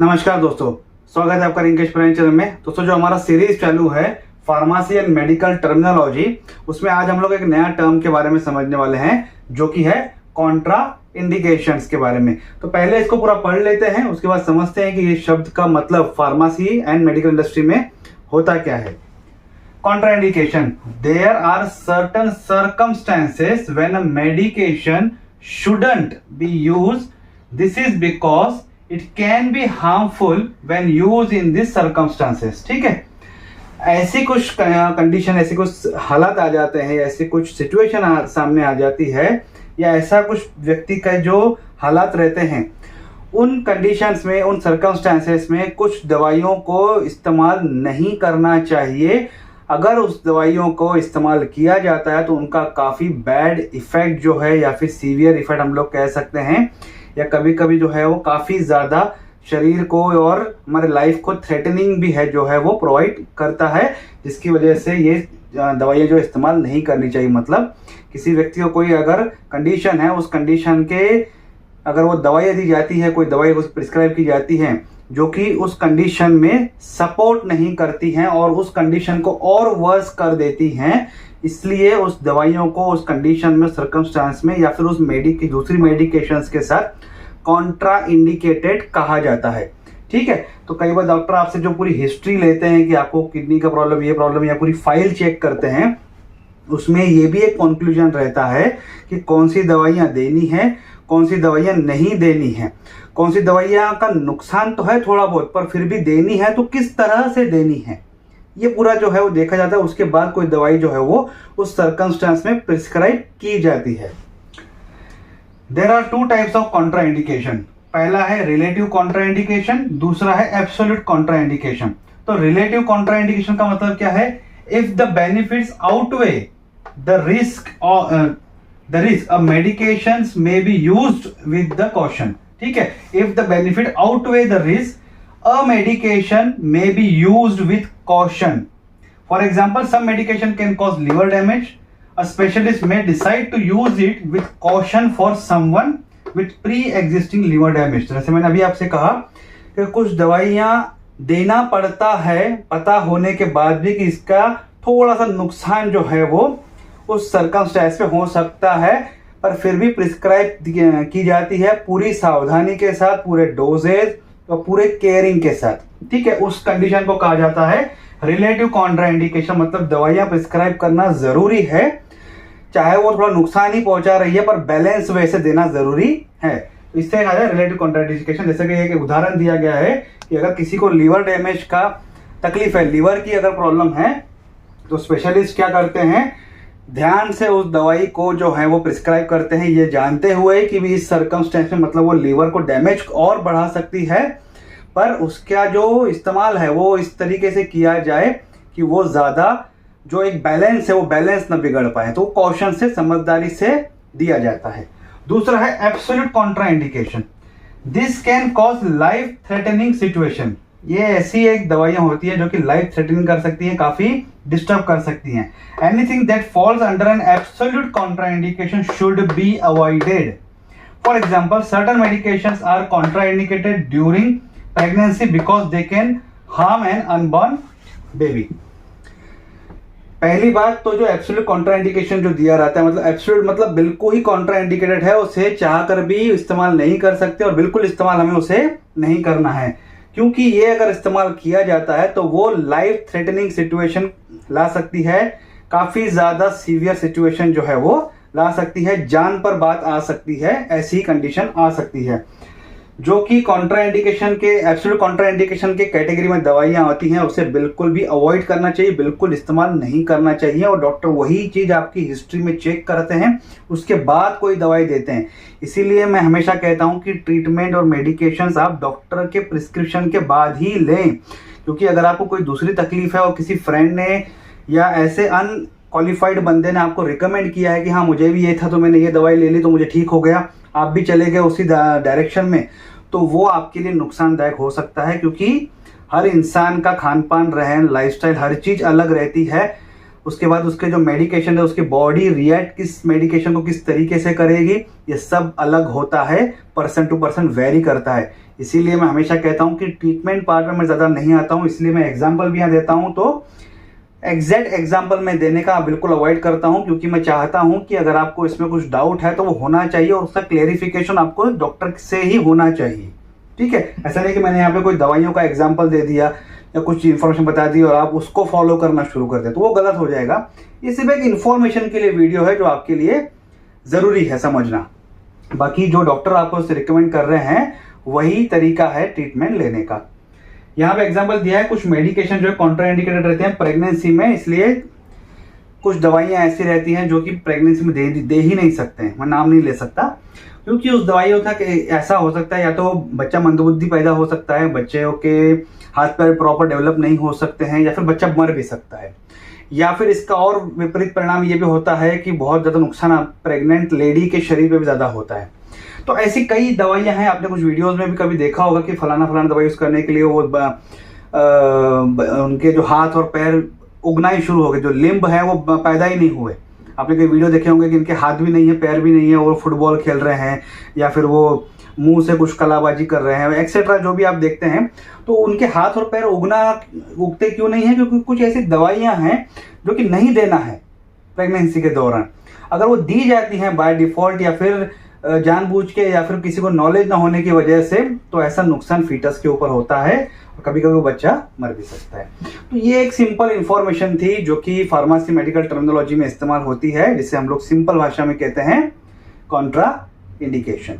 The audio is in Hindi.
नमस्कार दोस्तों, स्वागत है आपका रिंकेश प्राणी चैनल में। दोस्तों, जो हमारा सीरीज चालू है फार्मेसी एंड मेडिकल टर्मिनोलॉजी, उसमें आज हम लोग एक नया टर्म के बारे में समझने वाले हैं जो कि है कॉन्ट्रा इंडिकेशंस के बारे में। तो पहले इसको पूरा पढ़ लेते हैं, उसके बाद समझते हैं कि ये शब्द का मतलब फार्मेसी एंड मेडिकल इंडस्ट्री में होता क्या है। Contraindication: there are certain circumstances when a medication shouldn't be used. This is because it can be harmful when used in these circumstances. ठीक है, ऐसी कुछ कंडीशन, ऐसी कुछ हालात आ जाते हैं, ऐसी कुछ सिचुएशन सामने आ जाती है, या ऐसा कुछ व्यक्ति का जो हालात रहते हैं, उन कंडीशंस में, उन सर्कमस्टांसेस में कुछ दवाइयों को इस्तेमाल नहीं करना चाहिए। अगर उस दवाइयों को इस्तेमाल किया जाता है तो उनका काफ़ी बैड इफेक्ट जो है, या फिर सीवियर इफेक्ट हम लोग कह सकते हैं, या कभी कभी जो है वो काफ़ी ज़्यादा शरीर को और हमारे लाइफ को थ्रेटनिंग भी है जो है वो प्रोवाइड करता है, जिसकी वजह से ये दवाइयाँ जो इस्तेमाल नहीं करनी चाहिए। मतलब किसी व्यक्ति को कोई अगर कंडीशन है, उस कंडीशन के अगर वो दवाइयाँ दी जाती है, कोई दवाई उस प्रिस्क्राइब की जाती है जो कि उस कंडीशन में सपोर्ट नहीं करती हैं और उस कंडीशन को और वर्स कर देती हैं, इसलिए उस दवाइयों को उस कंडीशन में, सर्कमस्टांस में, या फिर उस दूसरी मेडिकेशंस के साथ कॉन्ट्रा इंडिकेटेड कहा जाता है। ठीक है, तो कई बार डॉक्टर आपसे जो पूरी हिस्ट्री लेते हैं कि आपको किडनी का प्रॉब्लम, ये प्रॉब्लम, या पूरी फाइल चेक करते हैं, उसमें ये भी एक कंक्लूजन रहता है कि कौन सी दवाइयाँ देनी है, कौन सी दवाइयाँ नहीं देनी है, कौन सी दवाइयाँ का नुकसान तो है थोड़ा बहुत, पर फिर भी देनी है तो किस तरह से देनी है, ये पूरा जो है वो देखा जाता है। उसके बाद कोई दवाई जो है वो उस सर्कमस्टेंस में प्रिस्क्राइब की जाती है। There are two types of contraindication. पहला है रिलेटिव कॉन्ट्रा इंडिकेशन, दूसरा है एब्सोल्यूट कॉन्ट्रा इंडिकेशन। तो रिलेटिव कॉन्ट्रा इंडिकेशन का मतलब क्या है? If the benefits outweigh the risk medications may be used with the caution. ठीक है, if the benefit outweigh the risk, a medication may be used with caution. For example, some medication can cause liver damage. A specialist may decide to use it with caution for someone with pre-existing liver damage. जैसे मैंने अभी आपसे कहा कि कुछ दवाइयाँ देना पड़ता है पता होने के बाद भी कि इसका थोड़ा सा नुकसान जो है वो उस सर्कमस्टेंस पे हो सकता है, पर फिर भी प्रिस्क्राइब की जाती है पूरी सावधानी के साथ, पूरे डोजेज और पूरे केयरिंग के साथ। ठीक है, उस कंडीशन को कहा जाता है रिलेटिव कॉन्ट्रा इंडिकेशन। मतलब दवाइयाँ प्रिस्क्राइब करना जरूरी है, चाहे वो थोड़ा नुकसान ही पहुंचा रही है, पर बैलेंस वे से देना जरूरी है। इससे कहा जाए रिलेटिव कॉन्ट्रा इंडिकेशन। जैसे कि एक उदाहरण दिया गया है कि अगर किसी को लीवर डैमेज का तकलीफ है, लीवर की अगर प्रॉब्लम है, तो स्पेशलिस्ट क्या करते हैं, ध्यान से उस दवाई को जो है वो प्रिस्क्राइब करते हैं, ये जानते हुए कि भी इस सर्कमस्टेंस में मतलब वो लीवर को डैमेज और बढ़ा सकती है, पर उसका जो इस्तेमाल है वो इस तरीके से किया जाए कि वो ज़्यादा जो एक बैलेंस है वो बैलेंस ना बिगड़ पाए, तो कॉशन से, समझदारी से दिया जाता है। दूसरा है absolute Contra indication. This can cause life threatening situation. ये ऐसी एक दवाइयां होती है जो कि लाइफ थ्रेटनिंग कर सकती हैं, काफी डिस्टर्ब कर सकती हैं। Anything that falls under an absolute contraindication should be avoided. For example, certain medications are contraindicated during pregnancy because they can harm an unborn baby. पहली बात तो जो एब्सोल्यूट कॉन्ट्राइंडिकेशन जो दिया रहता है, मतलब एब्सोल्यूट मतलब बिल्कुल ही कॉन्ट्राइंडिकेटेड है, उसे चाह कर भी इस्तेमाल नहीं कर सकते और बिल्कुल इस्तेमाल हमें उसे नहीं करना है, क्योंकि ये अगर इस्तेमाल किया जाता है तो वो लाइफ थ्रेटनिंग सिचुएशन ला सकती है, काफ़ी ज़्यादा सीवियर सिचुएशन जो है वो ला सकती है, जान पर बात आ सकती है, ऐसी कंडीशन आ सकती है। जो कि कॉन्ट्राइंडिकेशन के, एब्सोल्यूट कॉन्ट्राइंडिकेशन के कैटेगरी में दवाइयाँ आती हैं, उसे बिल्कुल भी अवॉइड करना चाहिए, बिल्कुल इस्तेमाल नहीं करना चाहिए, और डॉक्टर वही चीज़ आपकी हिस्ट्री में चेक करते हैं, उसके बाद कोई दवाई देते हैं। इसीलिए मैं हमेशा कहता हूं कि ट्रीटमेंट और मेडिकेशंस आप डॉक्टर के प्रिस्क्रिप्शन के बाद ही लें, क्योंकि अगर आपको कोई दूसरी तकलीफ है और किसी फ्रेंड ने या ऐसे अनक्वालिफाइड बंदे ने आपको रिकमेंड किया है कि हाँ मुझे भी ये था तो मैंने ये दवाई ले ली तो मुझे ठीक हो गया, आप भी चले गए उसी डायरेक्शन में, तो वो आपके लिए नुकसानदायक हो सकता है, क्योंकि हर इंसान का खान पान, रहन, लाइफस्टाइल, हर चीज़ अलग रहती है। उसके बाद उसके जो मेडिकेशन है उसकी बॉडी रिएक्ट किस मेडिकेशन को किस तरीके से करेगी, ये सब अलग होता है, पर्सन टू पर्सन वेरी करता है। इसीलिए मैं हमेशा कहता हूँ कि ट्रीटमेंट पार्ट में मैं ज़्यादा नहीं आता हूँ, इसलिए मैं एग्जाम्पल भी यहाँ देता हूँ तो एग्जैक्ट एग्जाम्पल मैं देने का बिल्कुल अवॉइड करता हूँ, क्योंकि मैं चाहता हूँ कि अगर आपको इसमें कुछ डाउट है तो वो होना चाहिए और उसका क्लेरिफिकेशन आपको डॉक्टर से ही होना चाहिए। ठीक है, ऐसा नहीं कि मैंने यहाँ पे कोई दवाइयों का एग्जाम्पल दे दिया या कुछ इन्फॉर्मेशन बता दी और आप उसको फॉलो करना शुरू कर दें, तो वो गलत हो जाएगा। ये सिर्फ एक इन्फॉर्मेशन के लिए वीडियो है जो आपके लिए ज़रूरी है समझना। बाकी जो डॉक्टर आपको रिकमेंड कर रहे हैं वही तरीका है ट्रीटमेंट लेने का। यहाँ पे एग्जाम्पल दिया है, कुछ मेडिकेशन जो है कॉन्ट्राइंडिकेटेड रहते हैं प्रेगनेंसी में, इसलिए कुछ दवाइयाँ ऐसी रहती हैं जो कि प्रेगनेंसी में दे ही नहीं सकते हैं। मैं नाम नहीं ले सकता क्योंकि उस दवाइयों का ऐसा हो सकता है, या तो बच्चा मंदबुद्धि पैदा हो सकता है, बच्चे के हाथ पैर प्रॉपर डेवलप नहीं हो सकते हैं, या फिर बच्चा मर भी सकता है, या फिर इसका और विपरीत परिणाम ये भी होता है कि बहुत ज़्यादा नुकसान प्रेग्नेंट लेडी के शरीर पे भी ज़्यादा होता है। तो ऐसी कई दवाइयाँ हैं, आपने कुछ वीडियोस में भी कभी देखा होगा कि फलाना दवाई यूज़ करने के लिए वो उनके जो हाथ और पैर उगना ही शुरू हो गए, जो लिम्ब है वो पैदा ही नहीं हुए। आपने कई वीडियो देखे होंगे कि इनके हाथ भी नहीं है, पैर भी नहीं है, और फुटबॉल खेल रहे हैं या फिर वो मुंह से कुछ कलाबाजी कर रहे हैं एक्सेट्रा, जो भी आप देखते हैं। तो उनके हाथ और पैर उगते क्यों नहीं है? क्योंकि कुछ ऐसी दवाइयाँ हैं जो कि नहीं देना है प्रेगनेंसी के दौरान। अगर वो दी जाती हैं बाय डिफॉल्ट या फिर जानबूझ के या फिर किसी को नॉलेज ना होने की वजह से, तो ऐसा नुकसान फीटस के ऊपर होता है और कभी कभी वो बच्चा मर भी सकता है। तो ये एक सिंपल इंफॉर्मेशन थी जो कि फार्मेसी मेडिकल टर्मिनोलॉजी में इस्तेमाल होती है, जिसे हम लोग सिंपल भाषा में कहते हैं कॉन्ट्रा इंडिकेशन।